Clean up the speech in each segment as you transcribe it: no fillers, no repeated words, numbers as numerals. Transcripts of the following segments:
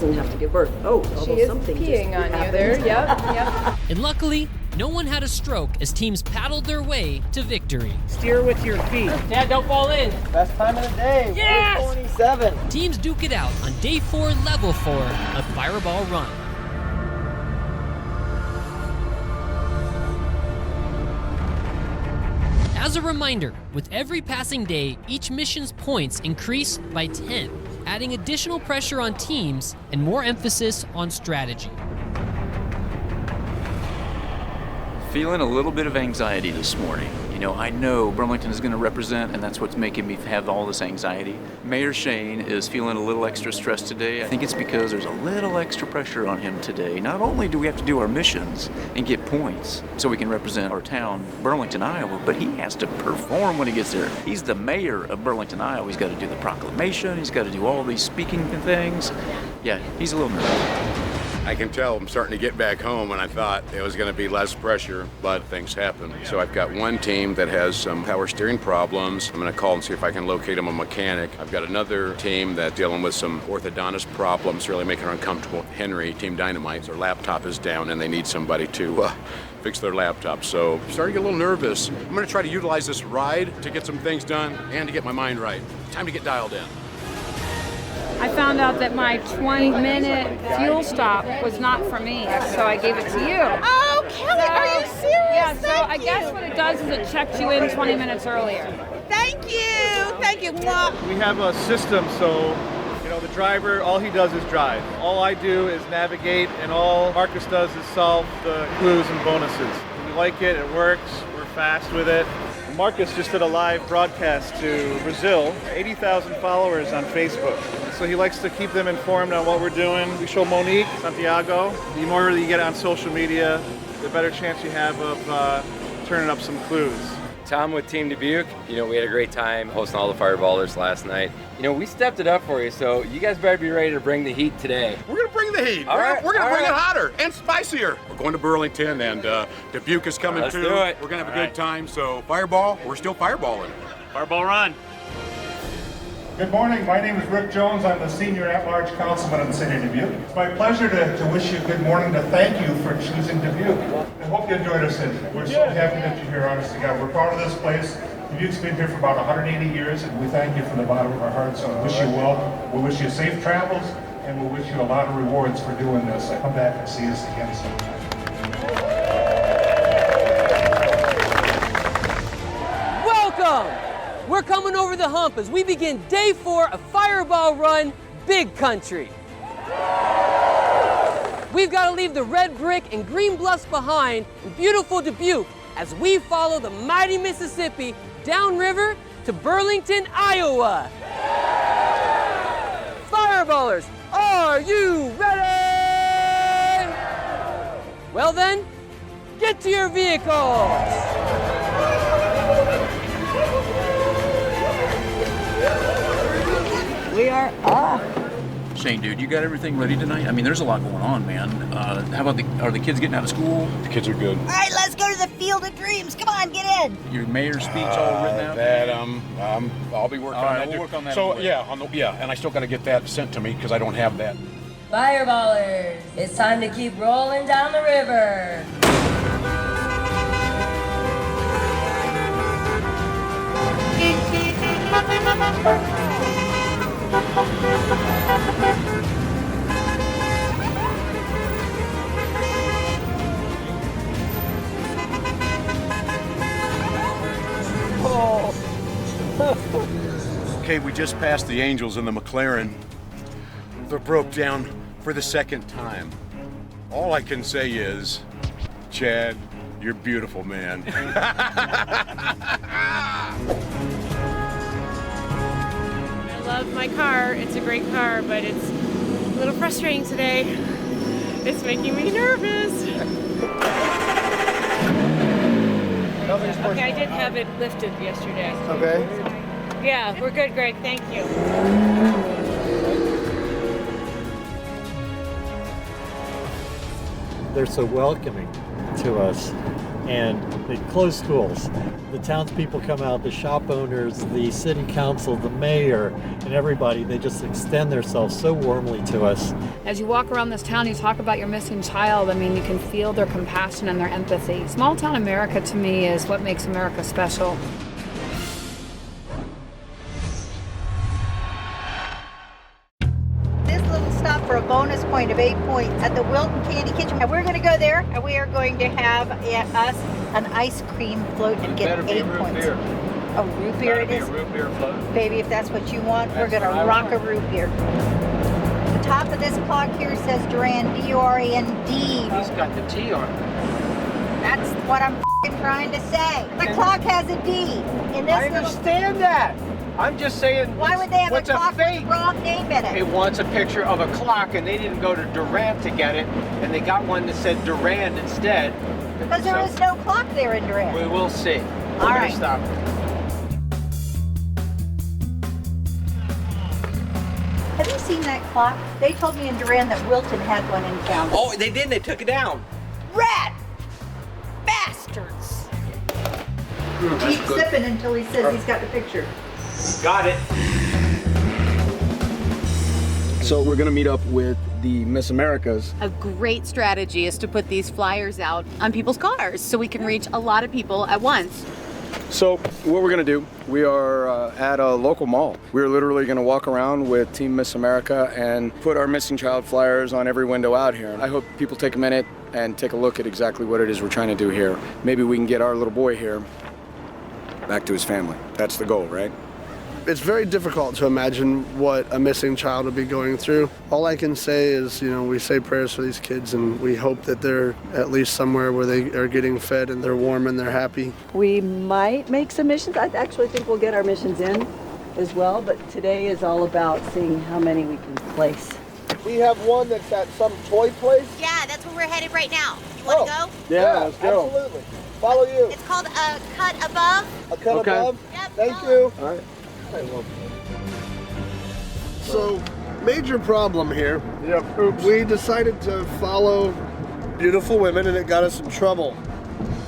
Doesn't have to give birth. Oh, she is peeing on you there. Yep. And luckily, no one had a stroke as teams paddled their way to victory. Steer with your feet. Dad, don't fall in. Best time of the day. Yes! 27. Teams duke it out on day 4, level 4 of Fireball Run. As a reminder, with every passing day, each mission's points increase by 10, adding additional pressure on teams and more emphasis on strategy. Feeling a little bit of anxiety this morning. You know, I know Burlington is going to represent, and that's what's making me have all this anxiety. Mayor Shane is feeling a little extra stressed today. I think it's because there's a little extra pressure on him today. Not only do we have to do our missions and get points so we can represent our town, Burlington, Iowa, but he has to perform when he gets there. He's the mayor of Burlington, Iowa. He's got to do the proclamation. He's got to do all these speaking things. Yeah, he's a little nervous. I can tell I'm starting to get back home, and I thought it was going to be less pressure, but things happen. So I've got one team that has some power steering problems. I'm going to call and see if I can locate them a mechanic. I've got another team that's dealing with some orthodontist problems, really making her uncomfortable. Henry, Team Dynamite, their laptop is down, and they need somebody to fix their laptop. So I'm starting to get a little nervous. I'm going to try to utilize this ride to get some things done and to get my mind right. Time to get dialed in. I found out that my 20-minute fuel stop was not for me, so I gave it to you. Oh, Kelly, are you serious? Yeah, so I guess what it does is it checks you in 20 minutes earlier. Thank you. Thank you. We have a system, so the driver, all he does is drive. All I do is navigate, and all Marcus does is solve the clues and bonuses. We like it, it works, we're fast with it. Marcus just did a live broadcast to Brazil, 80,000 followers on Facebook. So he likes to keep them informed on what we're doing. We show Monique, Santiago. The more you get on social media, the better chance you have of turning up some clues. Tom with Team Dubuque, we had a great time hosting all the fireballers last night. We stepped it up for you, so you guys better be ready to bring the heat today. We're going to bring the heat. We're going to bring it hotter and spicier. We're going to Burlington, and Dubuque is coming Let's too. do it. We're going to have a good time, so Fireball, we're still fireballing. Fireball Run. Good morning. My name is Rick Jones. I'm the Senior At-Large Councilman in the City of Dubuque. It's my pleasure to wish you a good morning, to thank you for choosing Dubuque. I hope you enjoyed our city. We're so happy that you're here, honest to God. We're proud of this place. Dubuque's been here for about 180 years, and we thank you from the bottom of our hearts. We wish you well. We wish you safe travels, and we wish you a lot of rewards for doing this. Come back and see us again sometime. Welcome! We're coming over the hump as we begin day 4 of Fireball Run Big Country. We've got to leave the red brick and green bluffs behind in beautiful Dubuque as we follow the mighty Mississippi downriver to Burlington, Iowa. Fireballers, are you ready? Well then, get to your vehicles. We are off. Shane, dude, you got everything ready tonight? I mean, there's a lot going on, man. How about are the kids getting out of school? The kids are good. All right, let's go to the Field of Dreams. Come on, get in. Your mayor's speech all written out? I'll be working on that. We'll work on that. So, and I still got to get that sent to me because I don't have that. Fireballers, it's time to keep rolling down the river. Okay, we just passed the Angels in the McLaren. They broke down for the second time. All I can say is, Chad, you're beautiful, man. I love my car. It's a great car, but it's a little frustrating today. It's making me nervous. Okay, I did have it lifted yesterday. Okay. Yeah, we're good, Greg. Thank you. They're so welcoming to us. and they close schools. The townspeople come out, the shop owners, the city council, the mayor, and everybody, they just extend themselves so warmly to us. As you walk around this town, you talk about your missing child. I mean, you can feel their compassion and their empathy. Small town America, to me, is what makes America special. Stop for a bonus point of 8 points at the Wilton Candy Kitchen. And we're going to go there and we are going to have us an ice cream float and get 8 points. A root beer it is? A root beer float. Baby, if that's what you want, we're going to rock a root beer. The top of this clock here says Durand, D-U-R-A-N-D. He's got the T on it. That's what I'm trying to say. The clock has a D. In this I understand that. I'm just saying, why would they have a clock with fake? the wrong name in it? It wants a picture of a clock, and they didn't go to Durand to get it, and they got one that said Durand instead. Because there is no clock there in Durand. We will see. All right. Stop. Have you seen that clock? They told me in Durand that Wilton had one in town. Oh, they did. They took it down. Rat bastards! Keep good. sipping until he says he's got the picture. Got it. So we're gonna meet up with the Miss Americas. A great strategy is to put these flyers out on people's cars so we can reach a lot of people at once. So what we're gonna do, we are at a local mall. We're literally gonna walk around with Team Miss America and put our missing child flyers on every window out here. I hope people take a minute and take a look at exactly what it is we're trying to do here. Maybe we can get our little boy here back to his family. That's the goal, right? It's very difficult to imagine what a missing child would be going through. All I can say is, we say prayers for these kids and we hope that they're at least somewhere where they are getting fed and they're warm and they're happy. We might make some missions. I actually think we'll get our missions in as well, but today is all about seeing how many we can place. We have one that's at some toy place. Yeah, that's where we're headed right now. You want to go? Yeah, let's go. Absolutely. Follow you. It's called a cut above. A cut Okay. above? Yep. Thank you. All right. So, major problem here. Yep. Oops. We decided to follow beautiful women and it got us in trouble.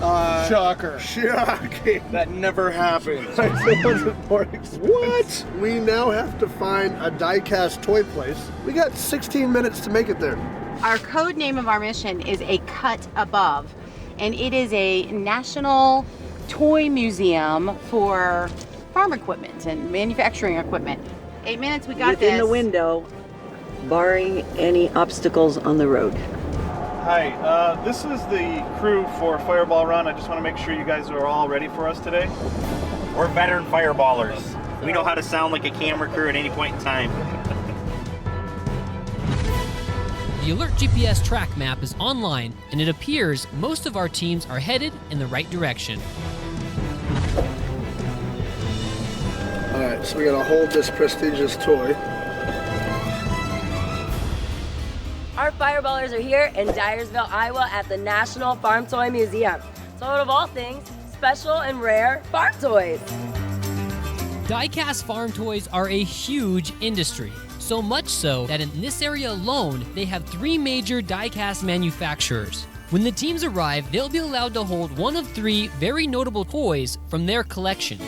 Shocker. Shocking. That never happens. What? We now have to find a die-cast toy place. We got 16 minutes to make it there. Our code name of our mission is a cut above, and it is a national toy museum for farm equipment and manufacturing equipment. 8 minutes, we got Within this. the window, barring any obstacles on the road. Hi, this is the crew for Fireball Run. I just want to make sure you guys are all ready for us today. We're veteran fireballers. We know how to sound like a camera crew at any point in time. The Alert GPS track map is online, and it appears most of our teams are headed in the right direction. All right, so we gotta hold this prestigious toy. Our fireballers are here in Dyersville, Iowa at the National Farm Toy Museum. So out of all things, special and rare farm toys. Die-cast farm toys are a huge industry. So much so that in this area alone, they have 3 major die-cast manufacturers. When the teams arrive, they'll be allowed to hold one of 3 very notable toys from their collection.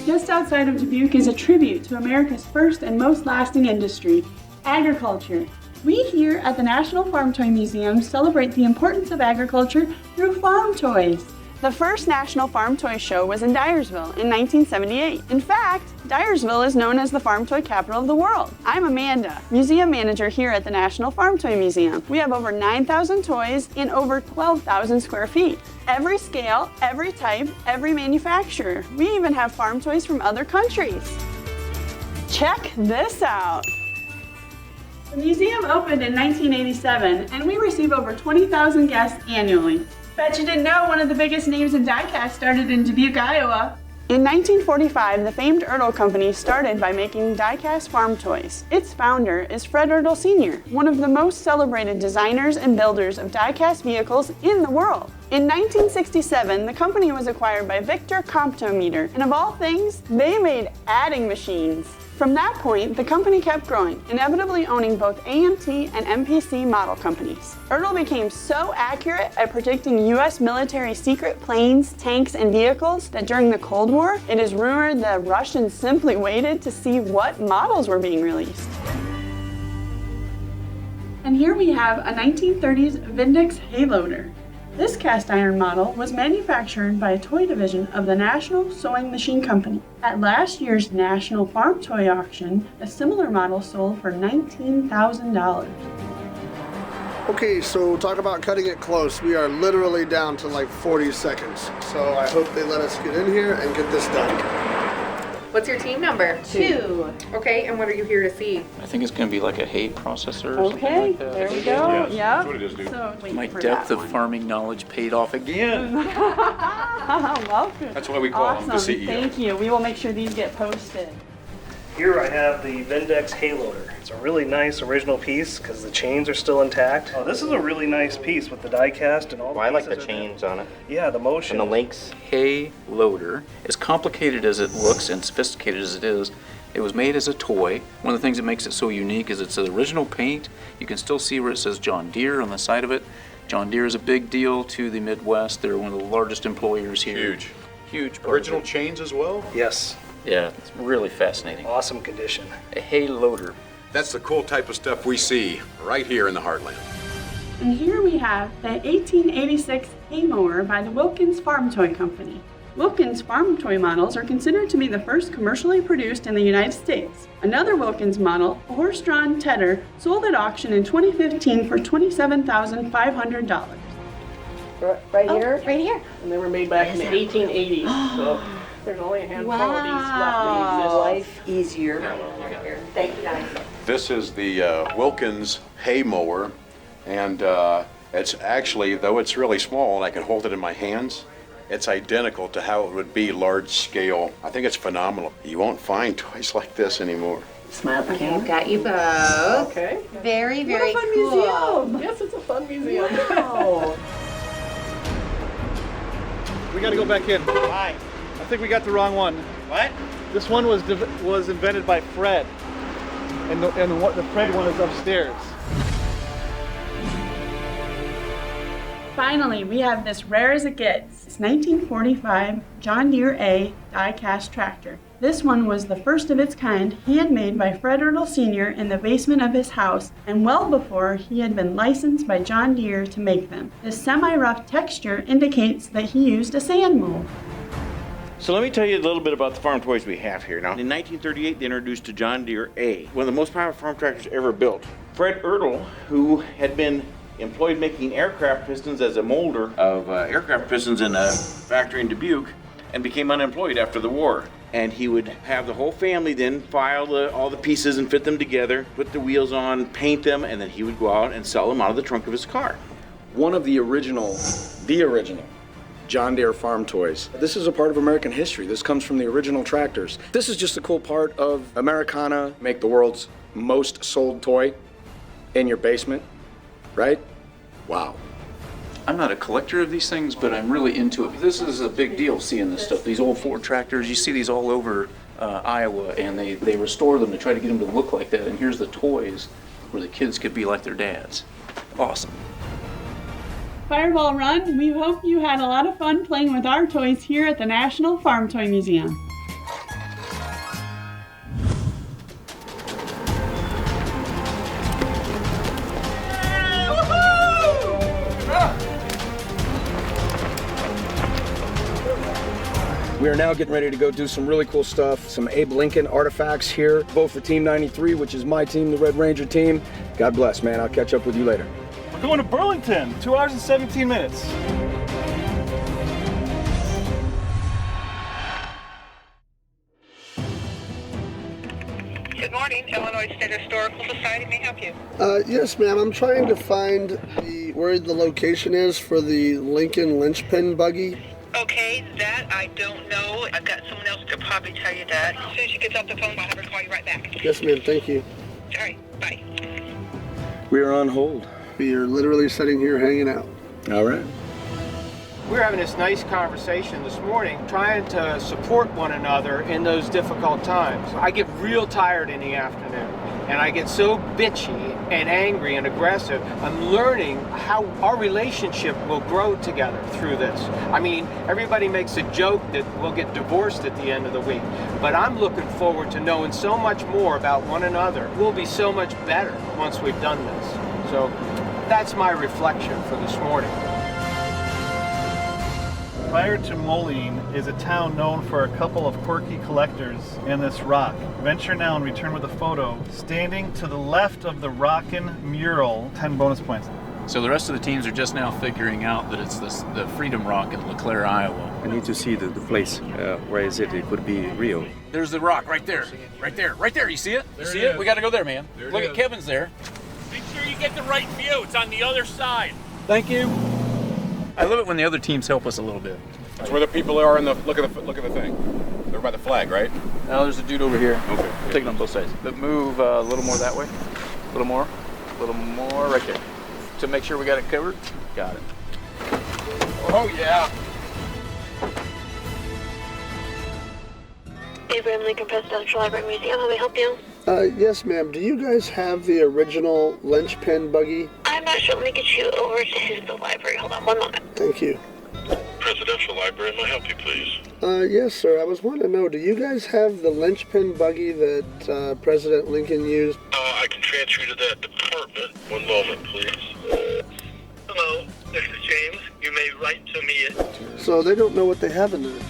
Just outside of Dubuque is a tribute to America's first and most lasting industry, agriculture. We here at the National Farm Toy Museum celebrate the importance of agriculture through farm toys. The first National Farm Toy Show was in Dyersville in 1978. In fact, Dyersville is known as the farm toy capital of the world. I'm Amanda, museum manager here at the National Farm Toy Museum. We have over 9,000 toys in over 12,000 square feet. Every scale, every type, every manufacturer. We even have farm toys from other countries. Check this out. The museum opened in 1987, and we receive over 20,000 guests annually. Bet you didn't know one of the biggest names in die-cast started in Dubuque, Iowa. In 1945, the famed Ertl Company started by making die-cast farm toys. Its founder is Fred Ertl Sr., one of the most celebrated designers and builders of die-cast vehicles in the world. In 1967, the company was acquired by Victor Comptometer, and of all things, they made adding machines. From that point, the company kept growing, inevitably owning both AMT and MPC model companies. Ertl became so accurate at predicting U.S. military secret planes, tanks, and vehicles that during the Cold War, it is rumored the Russians simply waited to see what models were being released. And here we have a 1930s Vindex hayloader. This cast iron model was manufactured by a toy division of the National Sewing Machine Company. At last year's National Farm Toy Auction, a similar model sold for $19,000. Okay, so talk about cutting it close. We are literally down to like 40 seconds. So I hope they let us get in here and get this done. What's your team number? 2. Okay, and what are you here to see? I think it's going to be like a hay processor or Okay, something like that. there we go. Yes, Yep. that's what it is, dude. So, wait My for depth that of one. farming knowledge paid off again. Welcome. That's why we call him the Awesome. CEO. Thank you. We will make sure these get posted. Here I have the Vindex hayloader. It's a really nice original piece because the chains are still intact. Oh, this is a really nice piece with the die cast and all the I like the pieces are there. chains on it. Yeah, the motion. And the links. Hay loader, as complicated as it looks and sophisticated as it is, it was made as a toy. One of the things that makes it so unique is it's the original paint. You can still see where it says John Deere on the side of it. John Deere is a big deal to the Midwest. They're one of the largest employers here. Huge. Original chains as well? Yes. Yeah, it's really fascinating. Awesome condition. A hay loader. That's the cool type of stuff we see right here in the heartland. And here we have the 1886 hay mower by the Wilkins Farm Toy Company. Wilkins farm toy models are considered to be the first commercially produced in the United States. Another Wilkins model, a horse-drawn tedder, sold at auction in 2015 for $27,500. Right here? Right here. And they were made back in the 1880s. So there's only a handful of these left in existence. Life easier. Thank you, guys. This is the Wilkins hay mower, and it's actually, though it's really small and I can hold it in my hands, it's identical to how it would be large scale. I think it's phenomenal. You won't find toys like this anymore. Smile at the Okay, camera. I've got you both. Okay. Very, very What a fun cool. museum. Yes, it's a fun museum. Wow. We got to go back in. Why? I think we got the wrong one. What? This one was invented by Fred, and the Fred one is upstairs. Finally, we have this rare as it gets. It's 1945 John Deere A die-cast tractor. This one was the first of its kind, handmade by Fred Ertl Sr. in the basement of his house, and well before he had been licensed by John Deere to make them. This semi-rough texture indicates that he used a sand mold. So let me tell you a little bit about the farm toys we have here. Now, in 1938, they introduced a John Deere A, one of the most powerful farm tractors ever built. Fred Ertl, who had been employed making aircraft pistons as a molder of aircraft pistons in a factory in Dubuque, and became unemployed after the war. And he would have the whole family then file all the pieces and fit them together, put the wheels on, paint them, and then he would go out and sell them out of the trunk of his car. One of the original John Deere farm toys. This is a part of American history. This comes from the original tractors. This is just a cool part of Americana. Make the world's most sold toy in your basement, right? Wow. I'm not a collector of these things, but I'm really into it. This is a big deal seeing this stuff. These old Ford tractors, you see these all over Iowa, and they restore them to try to get them to look like that. And here's the toys where the kids could be like their dads. Awesome. Fireball Run, we hope you had a lot of fun playing with our toys here at the National Farm Toy Museum. We are now getting ready to go do some really cool stuff. Some Abe Lincoln artifacts here. Vote for Team 93, which is my team, the Red Ranger team. God bless, man. I'll catch up with you later. We're going to Burlington, 2 hours and 17 minutes. Good morning, Illinois State Historical Society. May I help you? Yes, ma'am. I'm trying to find where the location is for the Lincoln linchpin buggy. Okay, that I don't know. I've got someone else to probably tell you that. As soon as she gets off the phone, I'll have her call you right back. Yes, ma'am. Thank you. All right, bye. We are on hold. We are literally sitting here hanging out. All right. We were having this nice conversation this morning, trying to support one another in those difficult times. I get real tired in the afternoon, and I get so bitchy and angry and aggressive. I'm learning how our relationship will grow together through this. I mean, everybody makes a joke that we'll get divorced at the end of the week, but I'm looking forward to knowing so much more about one another. We'll be so much better once we've done this. So that's my reflection for this morning. Prior to Moline is a town known for a couple of quirky collectors in this rock. Venture now and return with a photo. Standing to the left of the rockin' mural, 10 bonus points. So the rest of the teams are just now figuring out that it's the Freedom Rock in LeClaire, Iowa. I need to see the place. Where is it? It could be real. There's the rock right there. Right there. Right there. You see it? You see it? We got to go there, man. Look at Kevin's there. Make sure you get the right view. It's on the other side. Thank you. I love it when the other teams help us a little bit. That's where the people are in the look at the thing. They're by the flag, right? Now there's a dude over here. Okay. Take it on both sides. But move a little more that way. A little more right there. To make sure we got it covered. Got it. Oh yeah. Abraham Lincoln Presidential Library Museum. How may I help you? Yes, ma'am. Do you guys have the original linchpin buggy? I'm not sure. Let me get you over to the library. Hold on one moment. Thank you. Presidential Library, may I help you, please? Yes, sir. I was wanting to know, do you guys have the linchpin buggy that President Lincoln used? I can transfer you to that department. One moment, please. Hello, this is James. You may write to me. So they don't know what they have in there.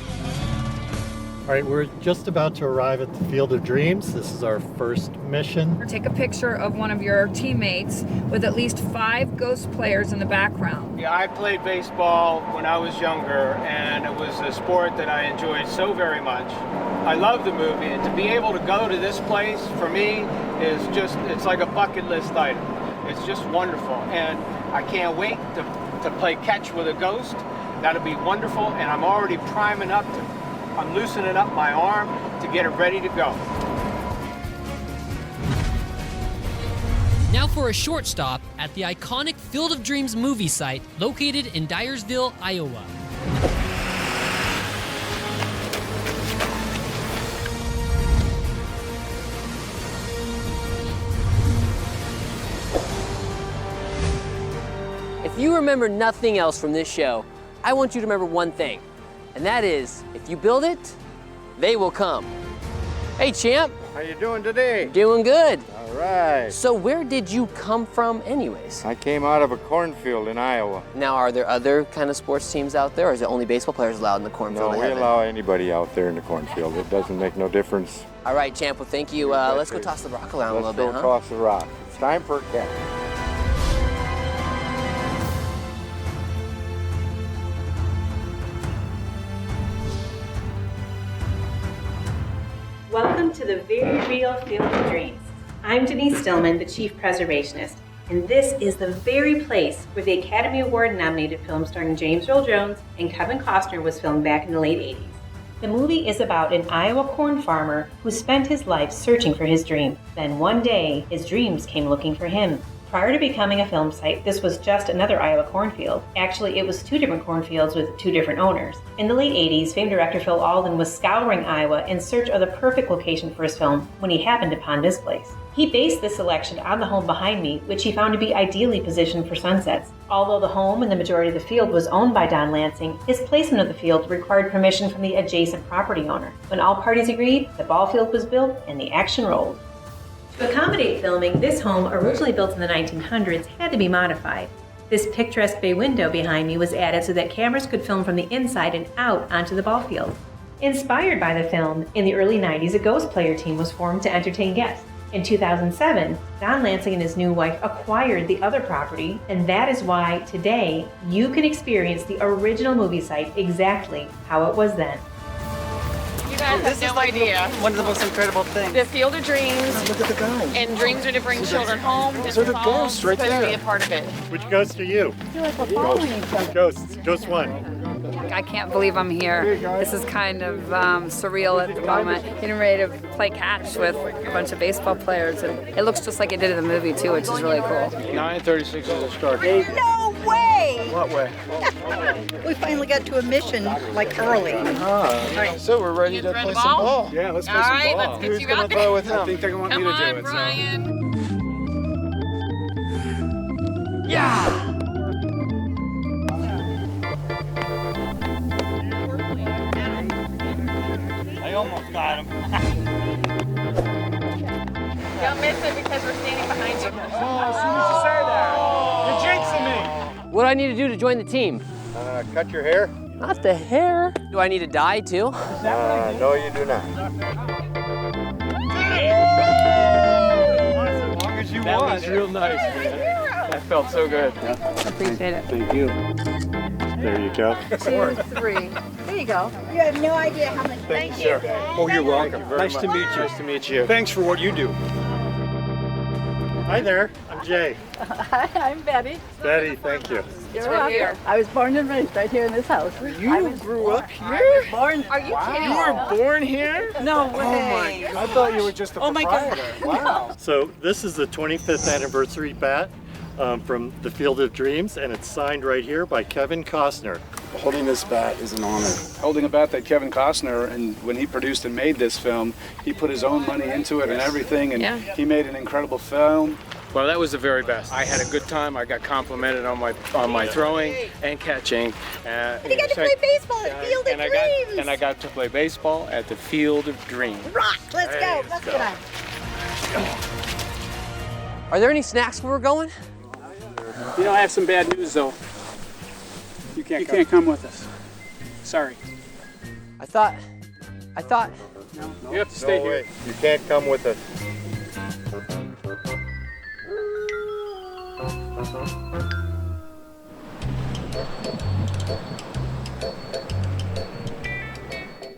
All right, we're just about to arrive at the Field of Dreams. This is our first mission. Take a picture of one of your teammates with at least 5 ghost players in the background. Yeah, I played baseball when I was younger, and it was a sport that I enjoyed so very much. I love the movie, and to be able to go to this place, for me, is just, it's like a bucket list item. It's just wonderful, and I can't wait to play catch with a ghost. That'll be wonderful, and I'm already priming up I'm loosening up my arm to get it ready to go. Now for a short stop at the iconic Field of Dreams movie site located in Dyersville, Iowa. If you remember nothing else from this show, I want you to remember one thing. And that is, if you build it, they will come. Hey, champ. How you doing today? Doing good. All right. So where did you come from anyways? I came out of a cornfield in Iowa. Now, are there other kind of sports teams out there, or is it only baseball players allowed in the cornfield? No, we allow anybody out there in the cornfield. It doesn't make no difference. All right, champ. Well, thank you. Let's go toss the rock around a little bit, huh? Let's go toss the rock. It's time for a catch. Welcome to the very real Field of Dreams. I'm Denise Stillman, the Chief Preservationist, and this is the very place where the Academy Award-nominated film starring James Earl Jones and Kevin Costner was filmed back in the late 80s. The movie is about an Iowa corn farmer who spent his life searching for his dream. Then one day, his dreams came looking for him. Prior to becoming a film site, this was just another Iowa cornfield. Actually, it was 2 different cornfields with 2 different owners. In the late 80s, famed director Phil Alden was scouring Iowa in search of the perfect location for his film when he happened upon this place. He based this selection on the home behind me, which he found to be ideally positioned for sunsets. Although the home and the majority of the field was owned by Don Lansing, his placement of the field required permission from the adjacent property owner. When all parties agreed, the ball field was built and the action rolled. To accommodate filming, this home, originally built in the 1900s, had to be modified. This picturesque bay window behind me was added so that cameras could film from the inside and out onto the ball field. Inspired by the film, in the early 90s, a ghost player team was formed to entertain guests. In 2007, Don Lansing and his new wife acquired the other property, and that is why today you can experience the original movie site exactly how it was then. You guys have no idea. One of the most incredible things. The Field of Dreams. Oh, look at the guy. And dreams are to bring children home. Those are the ghosts right supposed there. to be a part of it. Which ghost are you? I feel like we're following each other. Ghosts. Ghost 1. I can't believe I'm here. This is kind of surreal at the moment. Getting ready to play catch with a bunch of baseball players, and it looks just like it did in the movie too, which is really cool. 9:36 is the start. No way! What way? We finally got to a mission like early. So we're ready to play some ball. Yeah, let's play some ball. All right, let's get Who's you gonna out throw there. with him? I think they're going to want me to do it. Brian. Yeah! I almost got him. Don't miss it because we're standing behind you. Oh, as soon as you say that, you're jinxing me. What do I need to do to join the team? Cut your hair? Not the hair. Do I need to dye too? No, you do not. As long as you won. That was real nice, man. That felt so good. Appreciate it. Thank you. There you go. 2, 3. There you go. You have no idea how much. Thank you, sir. Oh, you're welcome. Nice to meet you. Nice to meet you. Thanks for what you do. Hi there, I'm Jay. Hi, I'm Betty. Betty, thank you. You're welcome. I was born and raised right here in this house. You grew up here? Born. Are you kidding? You were born here? No way. Oh my God. I thought you were just a proprietor. Wow. So this is the 25th anniversary bat from the Field of Dreams, and it's signed right here by Kevin Costner. Holding this bat is an honor. Holding a bat that Kevin Costner, and when he produced and made this film, he put his own money into it and everything, and he made an incredible film. Well, that was the very best. I had a good time. I got complimented on my throwing and catching. And you got to play baseball at Field of Dreams. And I got to play baseball at the Field of Dreams. Rock! Let's go. Let's get on. Are there any snacks where we're going? You know, I have some bad news though. You can't come with us. Sorry. I thought. No. You have to stay here. You can't come with us.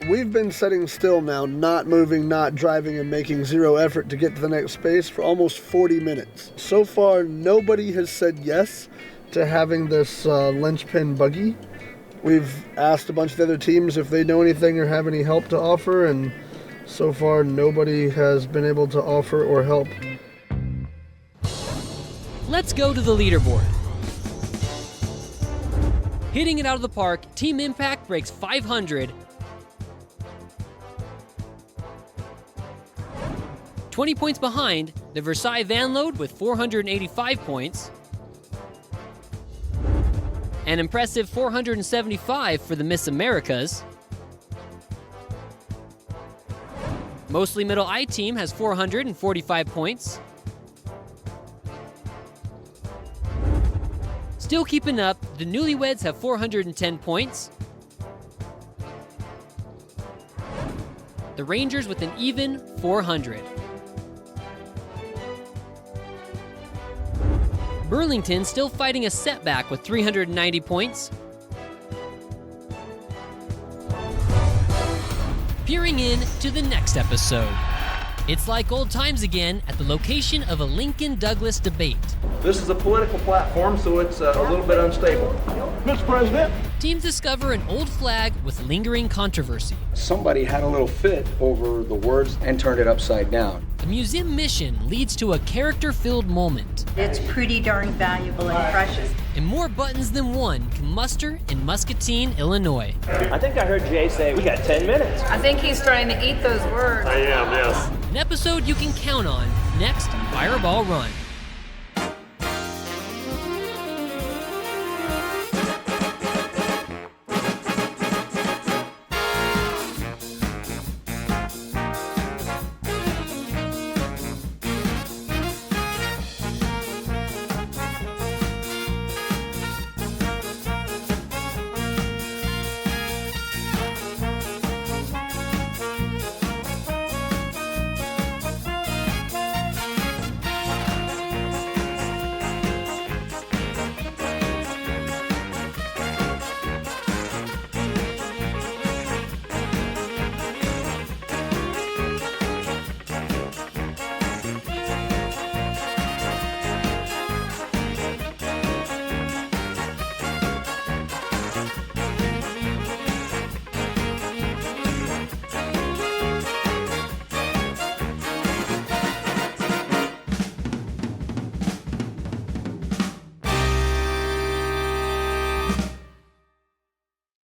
We've been sitting still now, not moving, not driving, and making zero effort to get to the next space for almost 40 minutes. So far, nobody has said yes to having this linchpin buggy. We've asked a bunch of the other teams if they know anything or have any help to offer, and so far nobody has been able to offer or help. Let's go to the leaderboard. Hitting it out of the park, Team Impact breaks 500. 20 points behind, the Versailles Van Load with 485 points. An impressive 475 for the Miss Americas. Mostly Middle I team has 445 points. Still keeping up, the Newlyweds have 410 points. The Rangers with an even 400. Burlington still fighting a setback with 390 points. Peering in to the next episode. It's like old times again at the location of a Lincoln-Douglas debate. This is a political platform, so it's a little bit unstable. Mr. President. Teams discover an old flag with lingering controversy. Somebody had a little fit over the words and turned it upside down. The museum mission leads to a character-filled moment. It's pretty darn valuable and precious. And more buttons than one can muster in Muscatine, Illinois. I think I heard Jay say we got 10 minutes. I think he's trying to eat those words. I am, yes. An episode you can count on next Fireball Run.